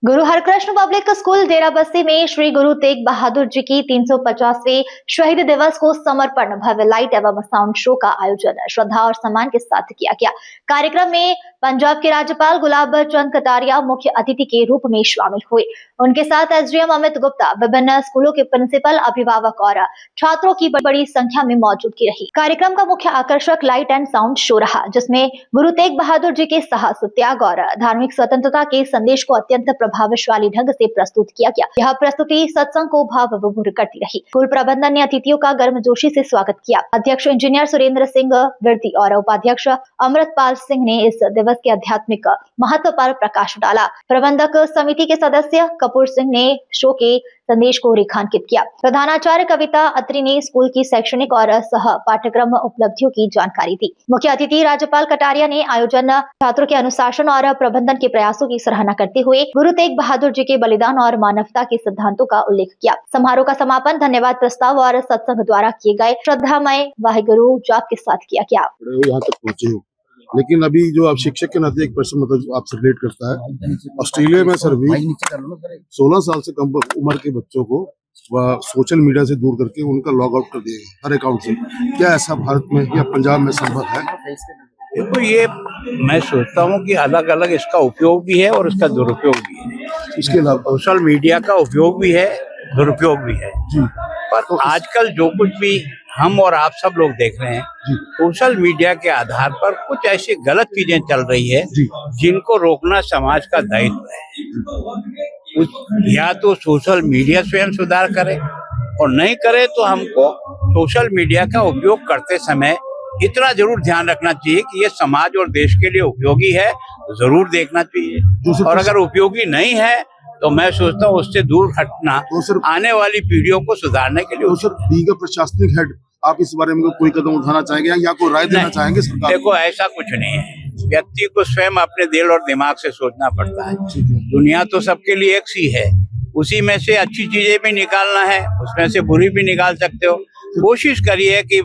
गुरु Harkrishna public school Derabassi में श्री गुरु तेग बहादुर जी की 350वें शहीद दिवस को समर्पण भव्य लाइट एवं साउंड शो का आयोजन श्रद्धा और सम्मान के साथ किया गया। कार्यक्रम में पंजाब के राज्यपाल गुलाब चंद कटारिया मुख्य अतिथि के रूप में शामिल हुए। उनके साथ एसडीएम अमित गुप्ता, विभिन्न स्कूलों के प्रिंसिपल, अभिभावक और छात्रों की बड़ी संख्या में मौजूदगी रही। कार्यक्रम का मुख्य आकर्षक लाइट एंड साउंड शो रहा, जिसमें गुरु तेग बहादुर जी के साहस, त्याग और धार्मिक स्वतंत्रता के संदेश को अत्यंत प्रभावशाली ढंग से प्रस्तुत किया गया। यह प्रस्तुति सत्संग को भाव विभोर करती रही। स्कूल प्रबंधन ने अतिथियों का गर्मजोशी से स्वागत किया। अध्यक्ष इंजीनियर सुरेंद्र सिंह विरती और उपाध्यक्ष अमृतपाल सिंह ने इस दिवस के आध्यात्मिक महत्व पर प्रकाश डाला। प्रबंधक समिति के सदस्य कपूर सिंह ने शो के संदेश को रेखांकित किया। प्रधानाचार्य कविता अत्री ने स्कूल की शैक्षणिक और सह पाठ्यक्रम उपलब्धियों की जानकारी दी। मुख्य अतिथि राज्यपाल कटारिया ने आयोजन छात्रों के अनुशासन और प्रबंधन के प्रयासों की सराहना करते हुए गुरु तेग बहादुर जी के बलिदान और मानवता के सिद्धांतों का उल्लेख किया। समारोह का समापन धन्यवाद प्रस्ताव और सत्संग द्वारा किए गए श्रद्धामय वाहिगुरु जाप के साथ किया गया। यहाँ तक पहुंचे हो, लेकिन अभी जो आप शिक्षक के नाते एक प्रश्न मतलब आपसे रिलेट करता है। ऑस्ट्रेलिया में सर भी 16 साल से कम उम्र के बच्चों को वह सोशल मीडिया से दूर करके उनका लॉग आउट कर दिया गया हर अकाउंट से। क्या ऐसा भारत में या पंजाब में संभव है? देखो, ये मैं सोचता हूँ कि अलग अलग इसका उपयोग भी है और इसका दुरुपयोग भी है। इसके अलावा सोशल मीडिया का उपयोग भी है, दुरुपयोग भी है जी। पर तो आजकल जो कुछ भी हम और आप सब लोग देख रहे हैं, सोशल मीडिया के आधार पर कुछ ऐसी गलत चीजें चल रही है जिनको रोकना समाज का दायित्व है। या तो सोशल मीडिया स्वयं सुधार करे और नहीं करे तो हमको सोशल मीडिया का उपयोग करते समय इतना जरूर ध्यान रखना चाहिए कि ये समाज और देश के लिए उपयोगी है, जरूर देखना चाहिए। और अगर उपयोगी नहीं है तो मैं सोचता हूँ उससे दूर हटना आने वाली पीढ़ियों को सुधारने के लिए। तो सर, बीइंग अ प्रशासनिक हेड, आप इस बारे में कोई कदम उठाना चाहेंगे या कोई राय देना चाहेंगे सरकार? देखो, ऐसा कुछ नहीं है। व्यक्ति को स्वयं अपने दिल और दिमाग से सोचना पड़ता है। दुनिया तो सबके लिए एक सी है, उसी में से अच्छी चीजें भी निकालना है, उसमें से बुरी भी निकाल सकते हो। कोशिश करिए कि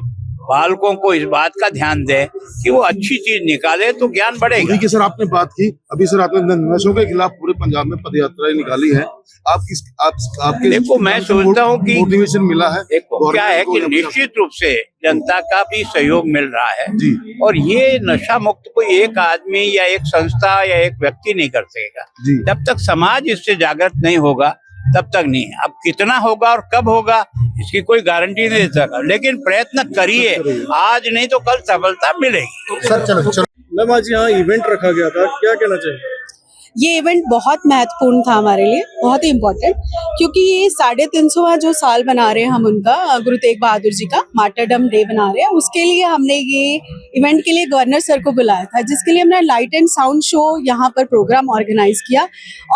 बालकों को इस बात का ध्यान दें कि वो अच्छी चीज निकाले तो ज्ञान बढ़ेगा। की सर आपने बात की, अभी सर आपने नशों के खिलाफ पूरे पंजाब में पदयात्राएं निकाली है। आपके देखो, मैं सोचता हूँ कि मोटिवेशन मिला है। देखो, क्या है कि निश्चित रूप से जनता का भी सहयोग मिल रहा है जी। और ये नशा मुक्त कोई एक आदमी या एक संस्था या एक व्यक्ति नहीं कर सकेगा। जब तक समाज इससे जागृत नहीं होगा तब तक नहीं। अब कितना होगा और कब होगा इसकी कोई गारंटी नहीं दे सकता, लेकिन प्रयत्न करिए, आज नहीं तो कल सफलता मिलेगी। सर चलो मैम, आज यहाँ इवेंट रखा गया था, क्या कहना चाहिए? ये इवेंट बहुत महत्वपूर्ण था हमारे लिए, बहुत ही इम्पोर्टेंट, क्योंकि ये 350वां जो साल बना रहे हैं हम उनका, गुरु तेग बहादुर जी का मार्टरडम डे बना रहे हैं। उसके लिए हमने ये इवेंट के लिए गवर्नर सर को बुलाया था, जिसके लिए हमने लाइट एंड साउंड शो यहाँ पर प्रोग्राम ऑर्गेनाइज किया।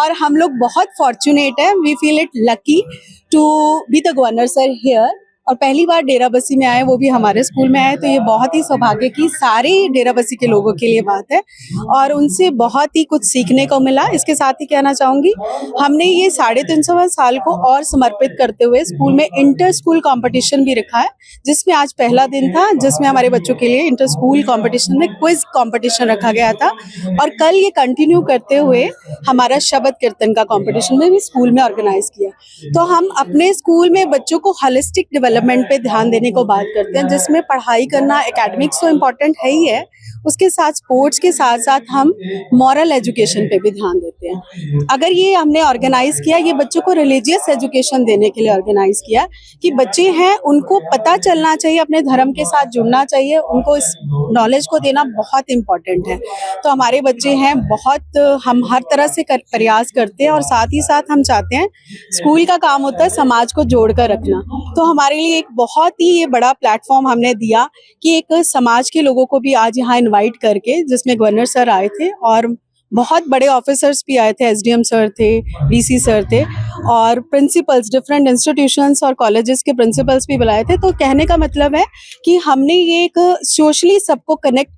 और हम लोग बहुत फॉर्चुनेट है, we feel it lucky to be the governor sir here. और पहली बार डेराबस्सी में आए, वो भी हमारे स्कूल में आए, तो ये बहुत ही सौभाग्य की सारे डेराबस्सी के लोगों के लिए बात है और उनसे बहुत ही कुछ सीखने को मिला। इसके साथ ही कहना चाहूंगी, हमने ये 350वां साल को और समर्पित करते हुए स्कूल में इंटर स्कूल कंपटीशन भी रखा है, जिसमें आज पहला दिन था, जिसमें हमारे बच्चों के लिए इंटर स्कूल कंपटीशन में क्विज कंपटीशन रखा गया था। और कल ये कंटिन्यू करते हुए हमारा शब्द कीर्तन का कंपटीशन में भी स्कूल में ऑर्गेनाइज किया। तो हम अपने स्कूल में बच्चों को होलिस्टिक डेवलपमेंट पे ध्यान देने को बात करते हैं, जिसमें पढ़ाई करना, एकेडमिक्स तो इम्पोर्टेंट है ही है, उसके साथ स्पोर्ट्स के साथ साथ हम मॉरल एजुकेशन पे भी ध्यान देते हैं। अगर ये हमने ऑर्गेनाइज किया, ये बच्चों को रिलीजियस एजुकेशन देने के लिए ऑर्गेनाइज किया कि बच्चे हैं, उनको पता चलना चाहिए, अपने धर्म के साथ जुड़ना चाहिए, उनको इस नॉलेज को देना बहुत इम्पोर्टेंट है। तो हमारे बच्चे हैं, बहुत हम हर तरह से प्रयास करते हैं और साथ ही साथ हम चाहते हैं, स्कूल का काम होता है समाज को जोड़कर रखना, तो हमारे लिए एक बहुत ही ये बड़ा प्लेटफॉर्म हमने दिया कि एक समाज के लोगों को भी आज यहाँ इनवाइट करके, जिसमें गवर्नर सर आए थे और बहुत बड़े ऑफिसर्स भी आए थे, एसडीएम सर थे, डीसी सर थे और प्रिंसिपल्स, डिफरेंट इंस्टीट्यूशंस और कॉलेजेस के प्रिंसिपल्स भी बुलाए थे। तो कहने का मतलब है कि हमने ये एक सोशली सबको कनेक्ट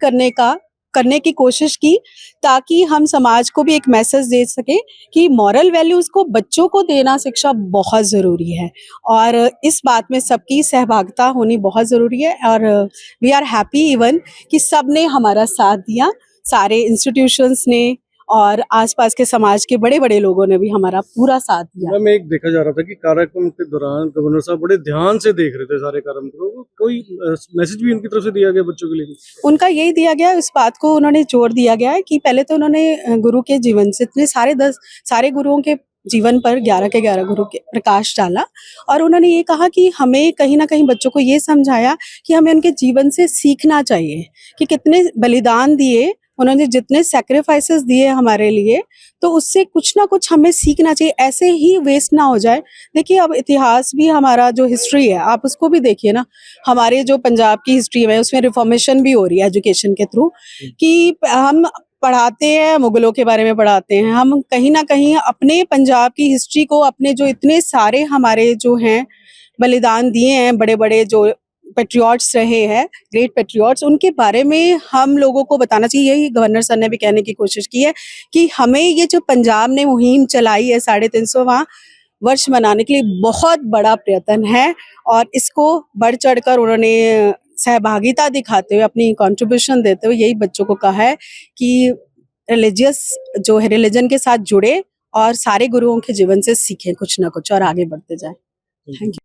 करने की कोशिश की, ताकि हम समाज को भी एक मैसेज दे सके कि मॉरल वैल्यूज को बच्चों को देना शिक्षा बहुत ज़रूरी है और इस बात में सबकी सहभागिता होनी बहुत ज़रूरी है। और वी आर हैप्पी इवन कि सब ने हमारा साथ दिया, सारे इंस्टीट्यूशंस ने और आसपास के समाज के बड़े बड़े लोगों ने भी हमारा पूरा साथ दिया। मैम एक देखा जा रहा था कि कार्यक्रम के दौरान गवर्नर साहब बड़े ध्यान से देख रहे थे सारे कार्यक्रम को, कोई मैसेज भी उनकी तरफ से दिया गया बच्चों के लिए? उनका यही दिया गया, इस बात को उन्होंने जोर दिया गया है कि पहले तो उन्होंने गुरु के जीवन से इतने सारे गुरुओं के जीवन पर 11 के 11 गुरु के प्रकाश डाला और उन्होंने ये कहा कि हमें कहीं ना कहीं बच्चों को ये समझाया कि हमें उनके जीवन से सीखना चाहिए कि कितने बलिदान दिए उन्होंने, जितने सैक्रिफाइसेस दिए हमारे लिए, तो उससे कुछ ना कुछ हमें सीखना चाहिए, ऐसे ही वेस्ट ना हो जाए। देखिए अब इतिहास भी हमारा जो हिस्ट्री है आप उसको भी देखिए ना, हमारे जो पंजाब की हिस्ट्री में उसमें रिफॉर्मेशन भी हो रही है एजुकेशन के थ्रू, कि हम पढ़ाते हैं मुगलों के बारे में पढ़ाते हैं, हम कहीं ना कहीं अपने पंजाब की हिस्ट्री को, अपने जो इतने सारे हमारे जो हैं बलिदान दिए हैं, बड़े बड़े जो पेट्रियट्स रहे हैं, ग्रेट पेट्रियट्स, उनके बारे में हम लोगों को बताना चाहिए। यही गवर्नर सर ने भी कहने की कोशिश की है कि हमें ये जो पंजाब ने मुहिम चलाई है 350वां वर्ष मनाने के लिए, बहुत बड़ा प्रयत्न है और इसको बढ़ चढ़कर उन्होंने सहभागिता दिखाते हुए, अपनी कंट्रीब्यूशन देते हुए यही बच्चों को कहा है कि रिलीजियस जो है रिलीजन के साथ जुड़े और सारे गुरुओं के जीवन से सीखें कुछ ना कुछ और आगे बढ़ते जाएं। Thank you.